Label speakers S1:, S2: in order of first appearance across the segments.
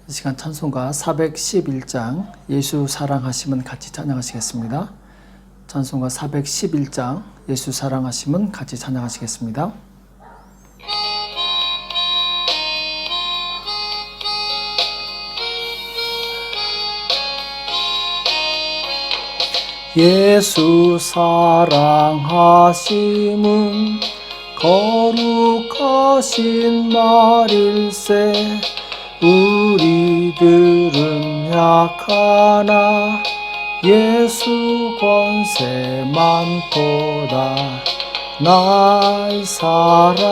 S1: 이 시간 찬송가 411장 예수 사랑하심은 같이 찬양하시겠습니다. 찬송가 411장 예수 사랑하심은 같이 찬양하시겠습니다. 예수 사랑하심은 거룩하신 말일세. 우리들은 약하나 예수 권세만 보다. 날 사랑하신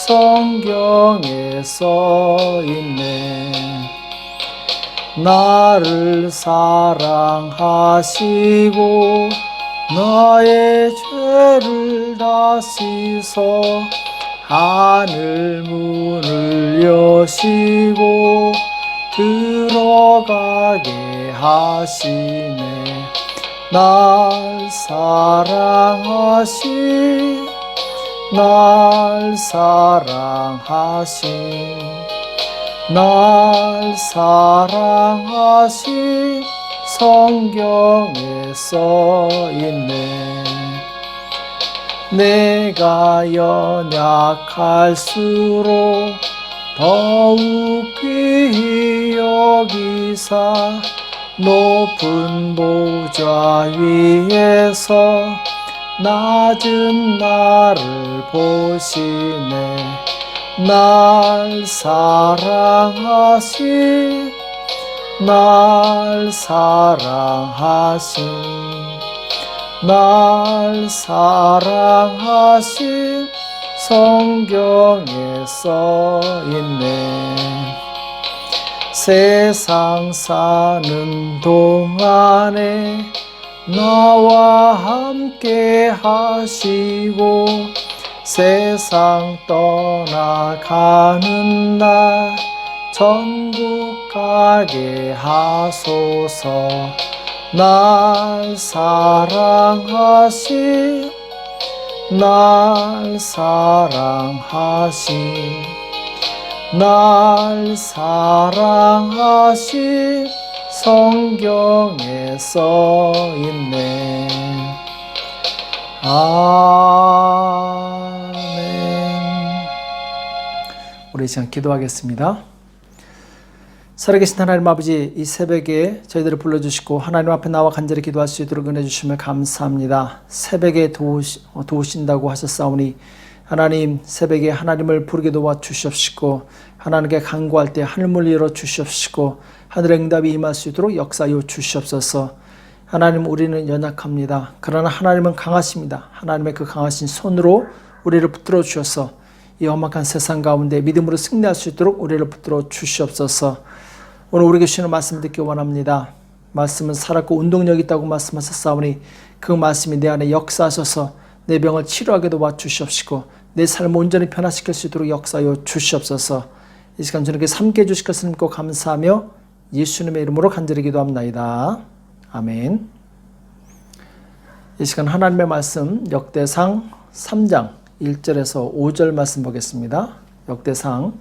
S1: 성경에 써있네. 나를 사랑하시고 나의 죄를 다 씻어 하늘 문을 여시고 들어가게 하시네. 날 사랑하신 성경에 써있네. 내가 연약할수록 더욱 귀히 여기사 높은 보좌 위에서 낮은 나를 보시네. 날 사랑하신 성경에 써있네. 세상 사는 동안에 나와 함께 하시고 세상 떠나가는 날 천국 가게 하소서. 날 사랑하신 성경에 써있네. 아멘. 우리 이 시간 기도하겠습니다. 살아계신 하나님 아버지, 이 새벽에 저희들을 불러주시고 하나님 앞에 나와 간절히 기도할 수 있도록 은혜 주시면 감사합니다. 새벽에 도우신다고 하셨사오니 하나님, 새벽에 하나님을 부르게 도와주시옵시고 하나님께 간구할 때 하늘문을 열어주시옵시고 하늘의 응답이 임할 수 있도록 역사하여 주시옵소서. 하나님, 우리는 연약합니다. 그러나 하나님은 강하십니다. 하나님의 그 강하신 손으로 우리를 붙들어 주셔서 이 험악한 세상 가운데 믿음으로 승리할 수 있도록 우리를 붙들어 주시옵소서. 오늘 우리에게 주시는 말씀 듣기 원합니다. 말씀은 살았고 운동력이 있다고 말씀하셨사오니 그 말씀이 내 안에 역사하셔서 내 병을 치료하게 도와주시옵시고 내 삶을 온전히 변화시킬 수 있도록 역사하여 주시옵소서. 이 시간 저녁에 함께해 주실 것을 믿고 감사하며 예수님의 이름으로 간절히 기도합나이다. 아멘. 이 시간 하나님의 말씀 역대상 3장 1절에서 5절 말씀 보겠습니다. 역대상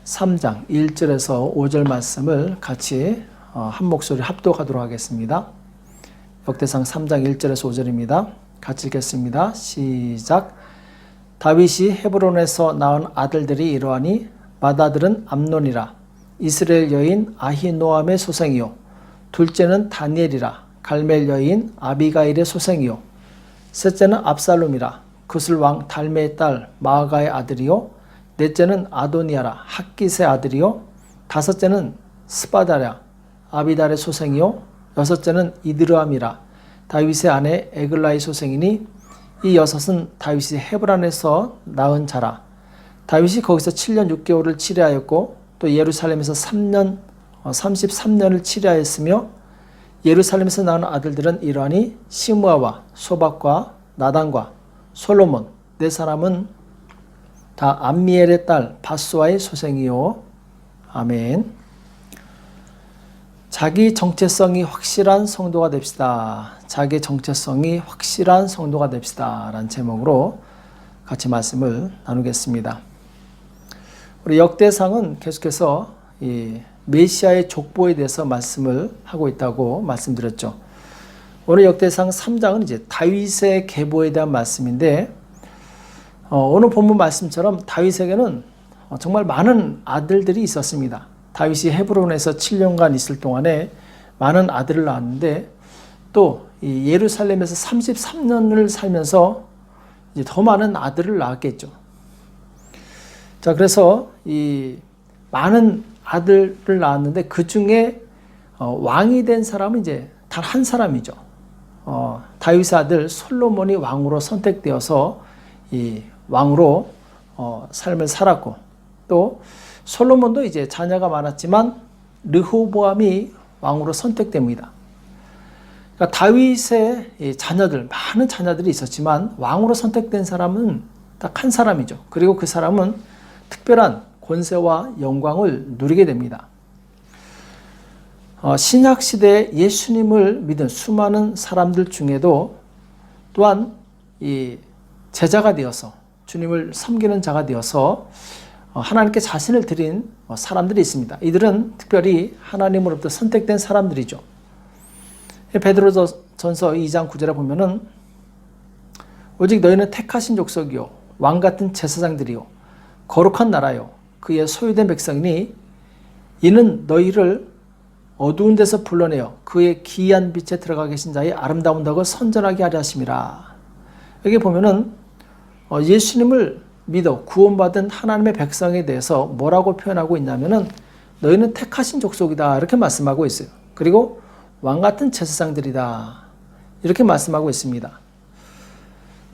S1: 3장 1절에서 5절 말씀을 같이 한 목소리 합독하도록 하겠습니다. 역대상 3장 1절에서 5절입니다. 같이 읽겠습니다. 시작. 다윗이 헤브론에서 낳은 아들들이 이러하니 맏아들은 암논이라. 이스라엘 여인 아히노암의 소생이요. 둘째는 다니엘이라. 갈멜 여인 아비가일의 소생이요. 셋째는 압살롬이라. 구슬 왕 달메의 딸 마아가의 아들이요. 넷째는 아도니아라. 학깃의 아들이요. 다섯째는 스바다랴. 아비달의 소생이요. 여섯째는 이드르암이라. 다윗의 아내 에글라의 소생이니 이 여섯은 다윗이 헤브론에서 낳은 자라. 다윗이 거기서 7년 6개월을 치료하였고 또 예루살렘에서 33년을 치료하였으며 예루살렘에서 낳은 아들들은 이러하니 시므아와 소박과 나단과 솔로몬 네 사람은 다 암미엘의 딸 바수아의 소생이요. 아멘. 자기 정체성이 확실한 성도가 됩시다. 자기 정체성이 확실한 성도가 됩시다. 라는 제목으로 같이 말씀을 나누겠습니다. 우리 역대상은 계속해서 이 메시아의 족보에 대해서 말씀을 하고 있다고 말씀드렸죠. 오늘 역대상 3장은 이제 다윗의 계보에 대한 말씀인데, 오늘 본문 말씀처럼 다윗에게는 정말 많은 아들들이 있었습니다. 다윗이 헤브론에서 7년간 있을 동안에 많은 아들을 낳았는데, 또 이 예루살렘에서 33년을 살면서 이제 더 많은 아들을 낳았겠죠. 자, 그래서 이 많은 아들을 낳았는데 그 중에 왕이 된 사람은 이제 단 한 사람이죠. 다윗의 아들 솔로몬이 왕으로 선택되어서 이 왕으로 삶을 살았고, 또 솔로몬도 이제 자녀가 많았지만 르호보암이 왕으로 선택됩니다. 그러니까 다윗의 자녀들, 많은 자녀들이 있었지만 왕으로 선택된 사람은 딱 한 사람이죠. 그리고 그 사람은 특별한 권세와 영광을 누리게 됩니다. 신약 시대에 예수님을 믿은 수많은 사람들 중에도 또한 이 제자가 되어서 주님을 섬기는 자가 되어서 하나님께 자신을 드린 사람들이 있습니다. 이들은 특별히 하나님으로부터 선택된 사람들이죠. 베드로전서 2장 9절에 보면은 오직 너희는 택하신 족속이요 왕 같은 제사장들이요 거룩한 나라요 그의 소유된 백성이니 이는 너희를 어두운 데서 불러내어 그의 기이한 빛에 들어가 계신 자의 아름다운 덕을 선전하게 하려 하심이라. 여기 보면은 예수님을 믿어 구원받은 하나님의 백성에 대해서 뭐라고 표현하고 있냐면은 너희는 택하신 족속이다 이렇게 말씀하고 있어요. 그리고 왕같은 제사장들이다 이렇게 말씀하고 있습니다.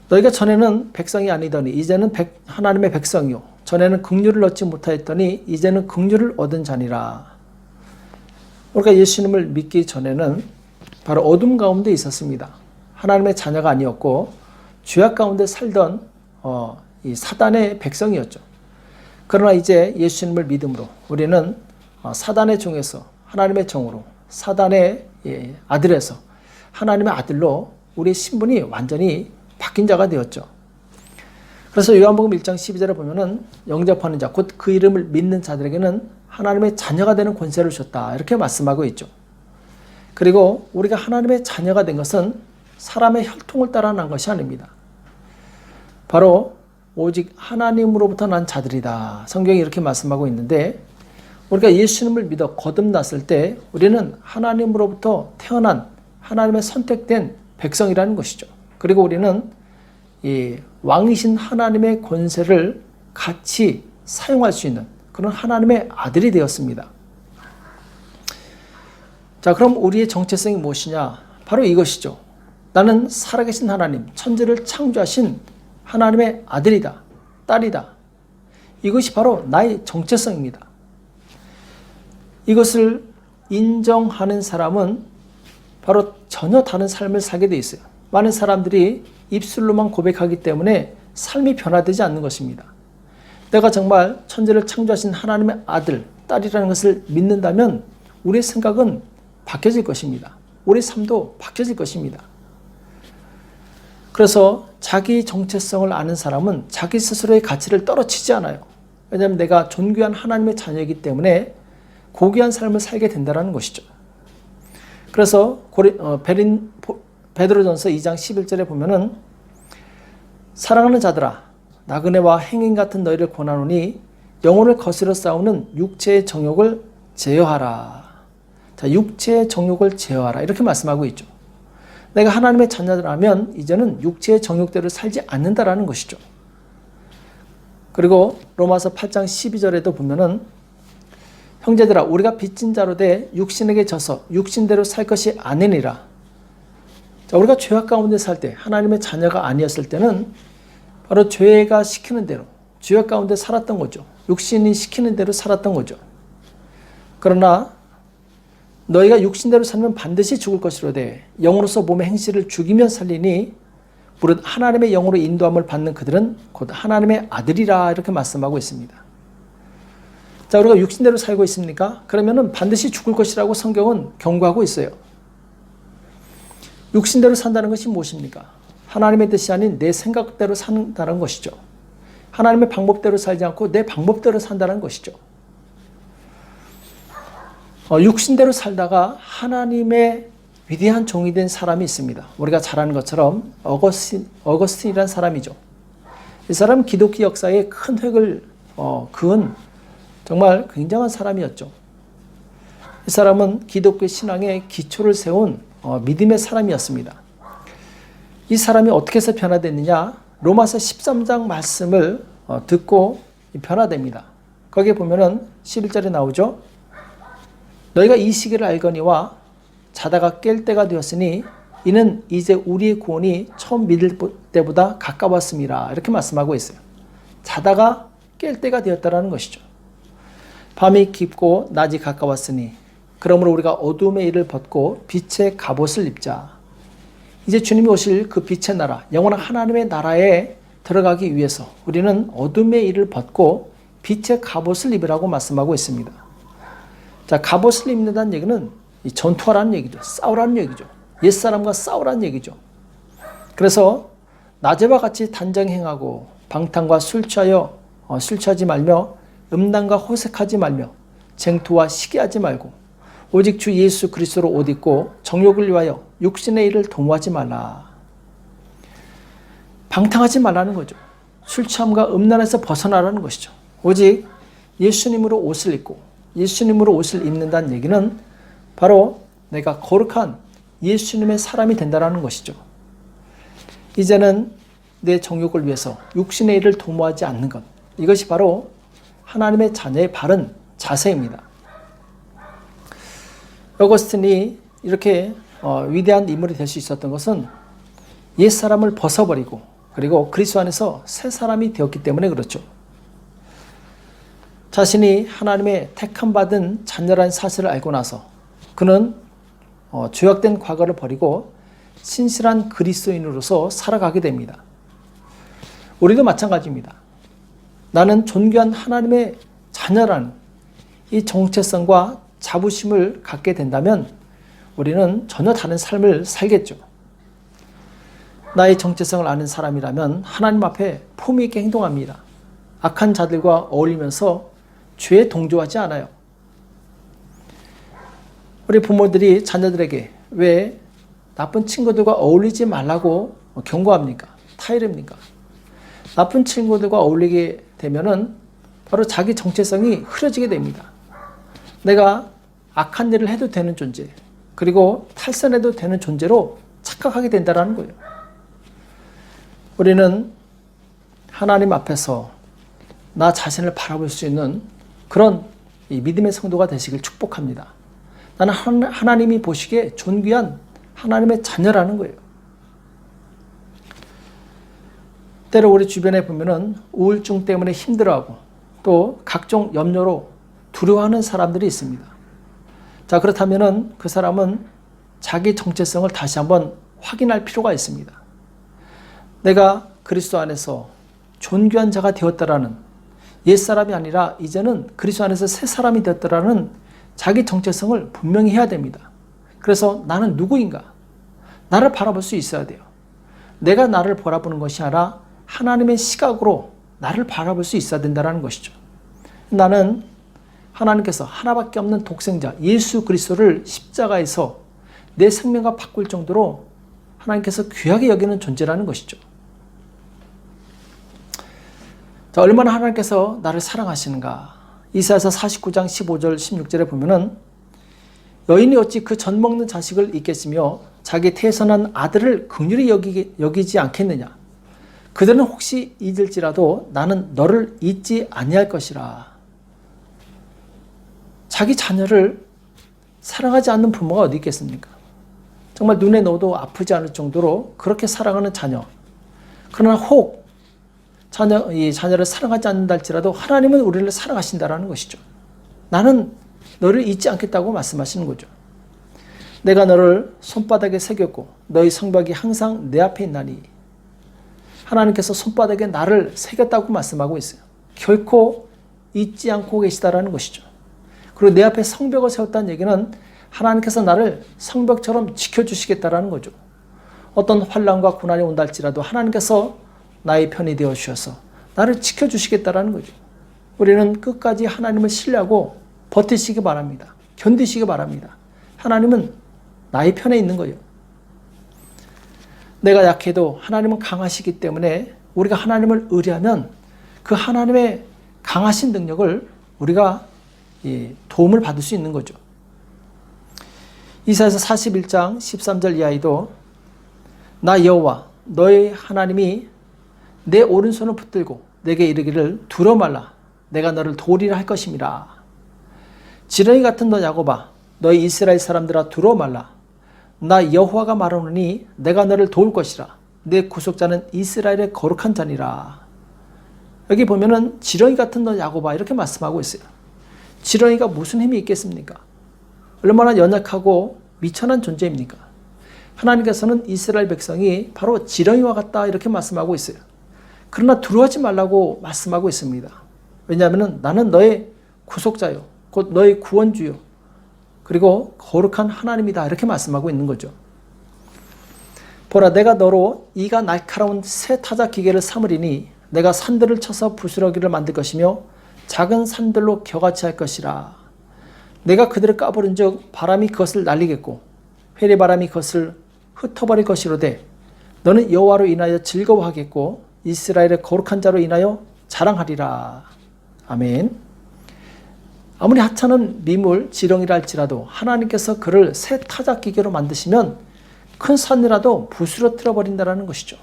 S1: 너희가 전에는 백성이 아니더니 이제는 하나님의 백성이요 전에는 긍휼을 얻지 못하였더니 이제는 긍휼을 얻은 자니라. 우리가 예수님을 믿기 전에는 바로 어둠 가운데 있었습니다. 하나님의 자녀가 아니었고 죄악 가운데 살던 이 사단의 백성이었죠. 그러나 이제 예수님을 믿음으로 우리는 사단의 종에서 하나님의 종으로, 사단의 아들에서 하나님의 아들로 우리의 신분이 완전히 바뀐 자가 되었죠. 그래서 요한복음 1장 12절에 보면은 영접하는 자, 곧 그 이름을 믿는 자들에게는 하나님의 자녀가 되는 권세를 줬다 이렇게 말씀하고 있죠. 그리고 우리가 하나님의 자녀가 된 것은 사람의 혈통을 따라 난 것이 아닙니다. 바로 오직 하나님으로부터 난 자들이다. 성경이 이렇게 말씀하고 있는데, 우리가 예수님을 믿어 거듭났을 때 우리는 하나님으로부터 태어난 하나님의 선택된 백성이라는 것이죠. 그리고 우리는 이 왕이신 하나님의 권세를 같이 사용할 수 있는 그런 하나님의 아들이 되었습니다. 자, 그럼 우리의 정체성이 무엇이냐? 바로 이것이죠. 나는 살아계신 하나님, 천지를 창조하신 하나님의 아들이다, 딸이다. 이것이 바로 나의 정체성입니다. 이것을 인정하는 사람은 바로 전혀 다른 삶을 살게 돼 있어요. 많은 사람들이 입술로만 고백하기 때문에 삶이 변화되지 않는 것입니다. 내가 정말 천지를 창조하신 하나님의 아들, 딸이라는 것을 믿는다면 우리의 생각은 바뀌어질 것입니다. 우리의 삶도 바뀌어질 것입니다. 그래서 자기 정체성을 아는 사람은 자기 스스로의 가치를 떨어치지 않아요. 왜냐하면 내가 존귀한 하나님의 자녀이기 때문에 고귀한 삶을 살게 된다는 것이죠. 그래서 베드로전서 2장 11절에 보면은 사랑하는 자들아 나그네와 행인 같은 너희를 권하노니 영혼을 거스려 싸우는 육체의 정욕을 제어하라. 자, 육체의 정욕을 제어하라 이렇게 말씀하고 있죠. 내가 하나님의 자녀라면 이제는 육체의 정욕대로 살지 않는다라는 것이죠. 그리고 로마서 8장 12절에도 보면은 형제들아 우리가 빚진 자로 돼 육신에게 져서 육신대로 살 것이 아니니라. 자, 우리가 죄악 가운데 살 때 하나님의 자녀가 아니었을 때는 바로 죄가 시키는 대로 죄악 가운데 살았던 거죠. 육신이 시키는 대로 살았던 거죠. 그러나 너희가 육신대로 살면 반드시 죽을 것이로되 영으로서 몸의 행실을 죽이며 살리니 무릇 하나님의 영으로 인도함을 받는 그들은 곧 하나님의 아들이라 이렇게 말씀하고 있습니다. 자, 우리가 육신대로 살고 있습니까? 그러면은 반드시 죽을 것이라고 성경은 경고하고 있어요. 육신대로 산다는 것이 무엇입니까? 하나님의 뜻이 아닌 내 생각대로 산다는 것이죠. 하나님의 방법대로 살지 않고 내 방법대로 산다는 것이죠. 육신대로 살다가 하나님의 위대한 종이 된 사람이 있습니다. 우리가 잘 아는 것처럼 어거스틴이라는 사람이죠. 이 사람은 기독교 역사에 큰 획을 그은 정말 굉장한 사람이었죠. 이 사람은 기독교 신앙의 기초를 세운 믿음의 사람이었습니다. 이 사람이 어떻게 해서 변화됐느냐? 로마서 13장 말씀을 듣고 변화됩니다. 거기에 보면은 11절에 나오죠. 너희가 이 시기를 알거니와 자다가 깰 때가 되었으니 이는 이제 우리의 구원이 처음 믿을 때보다 가까웠음이라. 이렇게 말씀하고 있어요. 자다가 깰 때가 되었다라는 것이죠. 밤이 깊고 낮이 가까웠으니 그러므로 우리가 어둠의 일을 벗고 빛의 갑옷을 입자. 이제 주님이 오실 그 빛의 나라, 영원한 하나님의 나라에 들어가기 위해서 우리는 어둠의 일을 벗고 빛의 갑옷을 입으라고 말씀하고 있습니다. 자, 갑옷을 입는다는 얘기는 전투하라는 얘기죠. 싸우라는 얘기죠. 옛사람과 싸우라는 얘기죠. 그래서 낮에와 같이 단정행하고 방탕과 술 취하지 말며 음란과 호색하지 말며 쟁투와 시기하지 말고 오직 주 예수 그리스도로 옷 입고 정욕을 위하여 육신의 일을 도모하지 말라. 방탕하지 말라는 거죠. 술 취함과 음란에서 벗어나라는 것이죠. 오직 예수님으로 옷을 입고 예수님으로 옷을 입는다는 얘기는 바로 내가 거룩한 예수님의 사람이 된다는 것이죠. 이제는 내 정욕을 위해서 육신의 일을 도모하지 않는 것, 이것이 바로 하나님의 자녀의 바른 자세입니다. 어거스틴이 이렇게 위대한 인물이 될 수 있었던 것은 옛사람을 벗어버리고 그리고 그리스도 안에서 새 사람이 되었기 때문에 그렇죠. 자신이 하나님의 택함받은 자녀라는 사실을 알고 나서 그는 죄악된 과거를 버리고 신실한 그리스도인으로서 살아가게 됩니다. 우리도 마찬가지입니다. 나는 존귀한 하나님의 자녀라는 이 정체성과 자부심을 갖게 된다면 우리는 전혀 다른 삶을 살겠죠. 나의 정체성을 아는 사람이라면 하나님 앞에 품위 있게 행동합니다. 악한 자들과 어울리면서 죄에 동조하지 않아요. 우리 부모들이 자녀들에게 왜 나쁜 친구들과 어울리지 말라고 경고합니까? 타이릅니까? 나쁜 친구들과 어울리게 되면은 바로 자기 정체성이 흐려지게 됩니다. 내가 악한 일을 해도 되는 존재, 그리고 탈선해도 되는 존재로 착각하게 된다는 거예요. 우리는 하나님 앞에서 나 자신을 바라볼 수 있는 그런 믿음의 성도가 되시길 축복합니다. 나는 하나님이 보시기에 존귀한 하나님의 자녀라는 거예요. 때로 우리 주변에 보면은 우울증 때문에 힘들어하고 또 각종 염려로 두려워하는 사람들이 있습니다. 자, 그렇다면은 그 사람은 자기 정체성을 다시 한번 확인할 필요가 있습니다. 내가 그리스도 안에서 존귀한 자가 되었다라는 옛사람이 아니라 이제는 그리스도 안에서 새 사람이 되었다라는 자기 정체성을 분명히 해야 됩니다. 그래서 나는 누구인가? 나를 바라볼 수 있어야 돼요. 내가 나를 바라보는 것이 아니라 하나님의 시각으로 나를 바라볼 수 있어야 된다는 것이죠. 나는 하나님께서 하나밖에 없는 독생자 예수 그리스도를 십자가에서 내 생명과 바꿀 정도로 하나님께서 귀하게 여기는 존재라는 것이죠. 자, 얼마나 하나님께서 나를 사랑하시는가. 이사야서 49장 15절 16절에 보면은 여인이 어찌 그 젖 먹는 자식을 잊겠으며 자기 태선한 아들을 긍휼히 여기지 않겠느냐. 그들은 혹시 잊을지라도 나는 너를 잊지 아니할 것이라. 자기 자녀를 사랑하지 않는 부모가 어디 있겠습니까? 정말 눈에 넣어도 아프지 않을 정도로 그렇게 사랑하는 자녀. 그러나 혹 이 자녀를 사랑하지 않는다 할지라도 하나님은 우리를 사랑하신다라는 것이죠. 나는 너를 잊지 않겠다고 말씀하시는 거죠. 내가 너를 손바닥에 새겼고 너희 성벽이 항상 내 앞에 있나니. 하나님께서 손바닥에 나를 새겼다고 말씀하고 있어요. 결코 잊지 않고 계시다라는 것이죠. 그리고 내 앞에 성벽을 세웠다는 얘기는 하나님께서 나를 성벽처럼 지켜주시겠다라는 거죠. 어떤 환난과 고난이 온다 할지라도 하나님께서 나의 편이 되어 주셔서 나를 지켜주시겠다라는 거죠. 우리는 끝까지 하나님을 신뢰하고 버티시기 바랍니다. 견디시기 바랍니다. 하나님은 나의 편에 있는 거예요. 내가 약해도 하나님은 강하시기 때문에 우리가 하나님을 의뢰하면 그 하나님의 강하신 능력을 우리가 도움을 받을 수 있는 거죠. 이사야서 41장 13절 이하에도 나 여호와 너의 하나님이 내 오른손을 붙들고 내게 이르기를 두려 말라 내가 너를 도우리라 할 것임이라. 지렁이 같은 너 야곱아 너희 이스라엘 사람들아 두려 말라 나 여호와가 말하노니 내가 너를 도울 것이라 내 구속자는 이스라엘의 거룩한 자니라. 여기 보면은 지렁이 같은 너 야곱아 이렇게 말씀하고 있어요. 지렁이가 무슨 힘이 있겠습니까? 얼마나 연약하고 미천한 존재입니까? 하나님께서는 이스라엘 백성이 바로 지렁이와 같다 이렇게 말씀하고 있어요. 그러나 두려워하지 말라고 말씀하고 있습니다. 왜냐하면 나는 너의 구속자요 곧 너의 구원주요 그리고 거룩한 하나님이다 이렇게 말씀하고 있는 거죠. 보라 내가 너로 이가 날카로운 새 타작 기계를 삼으리니 내가 산들을 쳐서 부스러기를 만들 것이며 작은 산들로 겨같이 할 것이라. 내가 그들을 까부른 즉 바람이 그것을 날리겠고 회리바람이 그것을 흩어버릴 것이로되 너는 여호와로 인하여 즐거워하겠고 이스라엘의 거룩한 자로 인하여 자랑하리라. 아멘. 아무리 하찮은 미물 지렁이라 할지라도 하나님께서 그를 새 타작 기계로 만드시면 큰 산이라도 부스러뜨려 버린다는 것이죠.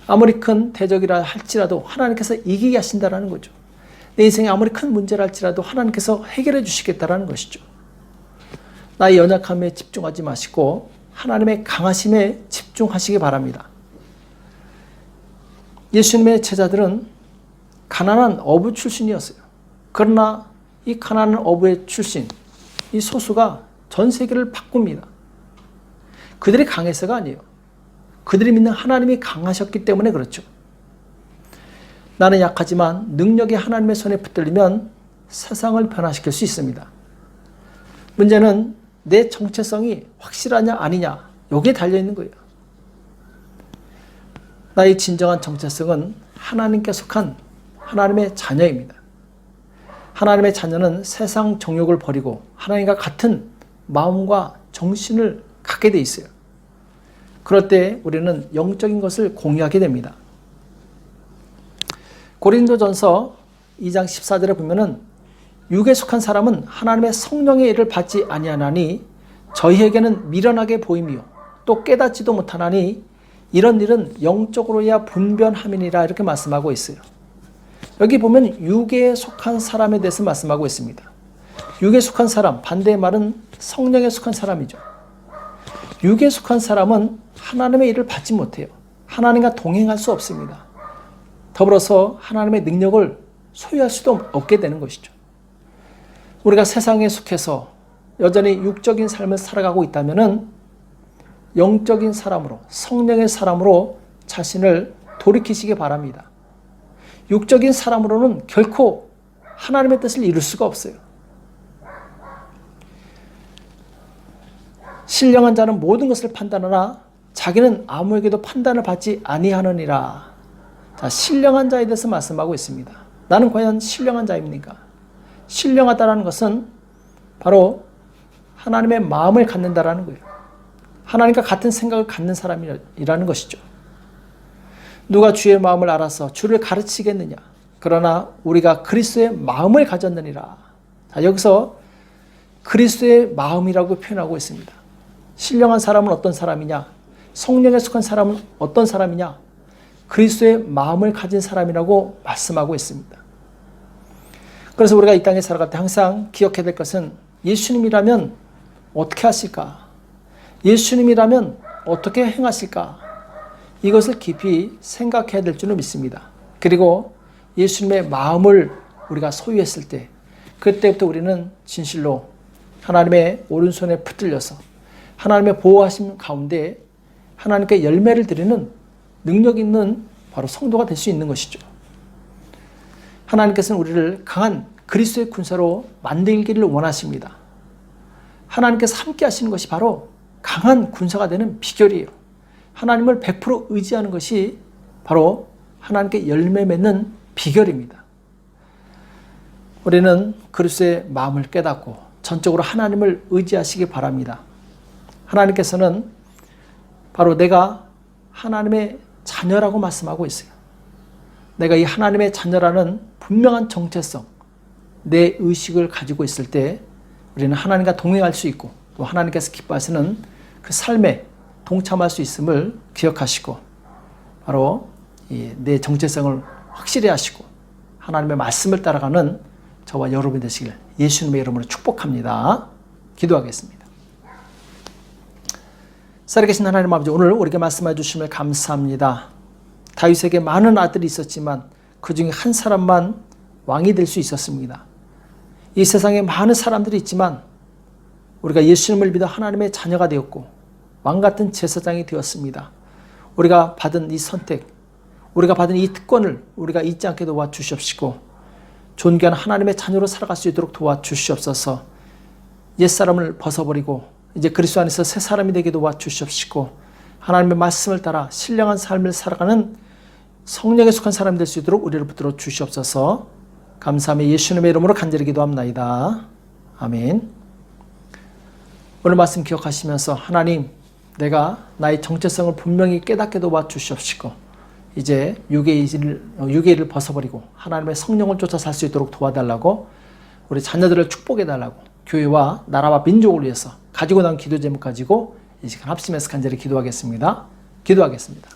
S1: 아무리 큰 대적이라 할지라도 하나님께서 이기게 하신다는 거죠. 내 인생에 아무리 큰 문제라 할지라도 하나님께서 해결해 주시겠다는 것이죠. 나의 연약함에 집중하지 마시고 하나님의 강하심에 집중하시기 바랍니다. 예수님의 제자들은 가난한 어부 출신이었어요. 그러나 이 가난한 어부의 출신, 이 소수가 전 세계를 바꿉니다. 그들이 강해서가 아니에요. 그들이 믿는 하나님이 강하셨기 때문에 그렇죠. 나는 약하지만 능력이 하나님의 손에 붙들리면 세상을 변화시킬 수 있습니다. 문제는 내 정체성이 확실하냐 아니냐 여기에 달려있는 거예요. 나의 진정한 정체성은 하나님께 속한 하나님의 자녀입니다. 하나님의 자녀는 세상 정욕을 버리고 하나님과 같은 마음과 정신을 갖게 돼 있어요. 그럴 때 우리는 영적인 것을 공유하게 됩니다. 고린도전서 2장 14절에 보면은 육에 속한 사람은 하나님의 성령의 일을 받지 아니하나니 저희에게는 미련하게 보이며 또 깨닫지도 못하나니 이런 일은 영적으로야 분변함이니라 이렇게 말씀하고 있어요. 여기 보면 육에 속한 사람에 대해서 말씀하고 있습니다. 육에 속한 사람, 반대의 말은 성령에 속한 사람이죠. 육에 속한 사람은 하나님의 일을 받지 못해요. 하나님과 동행할 수 없습니다. 더불어서 하나님의 능력을 소유할 수도 없게 되는 것이죠. 우리가 세상에 속해서 여전히 육적인 삶을 살아가고 있다면 영적인 사람으로, 성령의 사람으로 자신을 돌이키시기 바랍니다. 육적인 사람으로는 결코 하나님의 뜻을 이룰 수가 없어요. 신령한 자는 모든 것을 판단하나 자기는 아무에게도 판단을 받지 아니하느니라. 자, 신령한 자에 대해서 말씀하고 있습니다. 나는 과연 신령한 자입니까? 신령하다는 것은 바로 하나님의 마음을 갖는다라는 거예요. 하나님과 같은 생각을 갖는 사람이라는 것이죠. 누가 주의 마음을 알아서 주를 가르치겠느냐? 그러나 우리가 그리스도의 마음을 가졌느니라. 자, 여기서 그리스도의 마음이라고 표현하고 있습니다. 신령한 사람은 어떤 사람이냐? 성령에 속한 사람은 어떤 사람이냐? 그리스도의 마음을 가진 사람이라고 말씀하고 있습니다. 그래서 우리가 이 땅에 살아갈 때 항상 기억해야 될 것은 예수님이라면 어떻게 하실까? 예수님이라면 어떻게 행하실까? 이것을 깊이 생각해야 될 줄을 믿습니다. 그리고 예수님의 마음을 우리가 소유했을 때 그때부터 우리는 진실로 하나님의 오른손에 붙들려서 하나님의 보호하심 가운데 하나님께 열매를 드리는 능력 있는 바로 성도가 될 수 있는 것이죠. 하나님께서는 우리를 강한 그리스도의 군사로 만들기를 원하십니다. 하나님께서 함께 하시는 것이 바로 강한 군사가 되는 비결이에요. 하나님을 100% 의지하는 것이 바로 하나님께 열매 맺는 비결입니다. 우리는 그리스도의 마음을 깨닫고 전적으로 하나님을 의지하시기 바랍니다. 하나님께서는 바로 내가 하나님의 자녀라고 말씀하고 있어요. 내가 이 하나님의 자녀라는 분명한 정체성, 내 의식을 가지고 있을 때 우리는 하나님과 동행할 수 있고 또 하나님께서 기뻐하시는 그 삶에 동참할 수 있음을 기억하시고 바로 내 정체성을 확실히 하시고 하나님의 말씀을 따라가는 저와 여러분 되시길 예수님의 이름으로 축복합니다. 기도하겠습니다. 살아계신 하나님 아버지, 오늘 우리에게 말씀해 주심을 감사합니다. 다윗에게 많은 아들이 있었지만 그 중에 한 사람만 왕이 될 수 있었습니다. 이 세상에 많은 사람들이 있지만 우리가 예수님을 믿어 하나님의 자녀가 되었고 왕같은 제사장이 되었습니다. 우리가 받은 이 선택, 우리가 받은 이 특권을 우리가 잊지 않게 도와주시옵시고 존귀한 하나님의 자녀로 살아갈 수 있도록 도와주시옵소서. 옛사람을 벗어버리고 이제 그리스도 안에서 새 사람이 되게 도와주시옵시고 하나님의 말씀을 따라 신령한 삶을 살아가는 성령에 속한 사람이 될 수 있도록 우리를 붙들어 주시옵소서. 감사하며 예수님의 이름으로 간절히 기도합나이다. 아멘. 오늘 말씀 기억하시면서 하나님, 내가 나의 정체성을 분명히 깨닫게 도와주시옵시고 이제 육의 일을 벗어버리고 하나님의 성령을 쫓아 살 수 있도록 도와달라고, 우리 자녀들을 축복해달라고, 교회와 나라와 민족을 위해서 가지고 난 기도 제목 가지고 이 시간 합심해서 간절히 기도하겠습니다. 기도하겠습니다.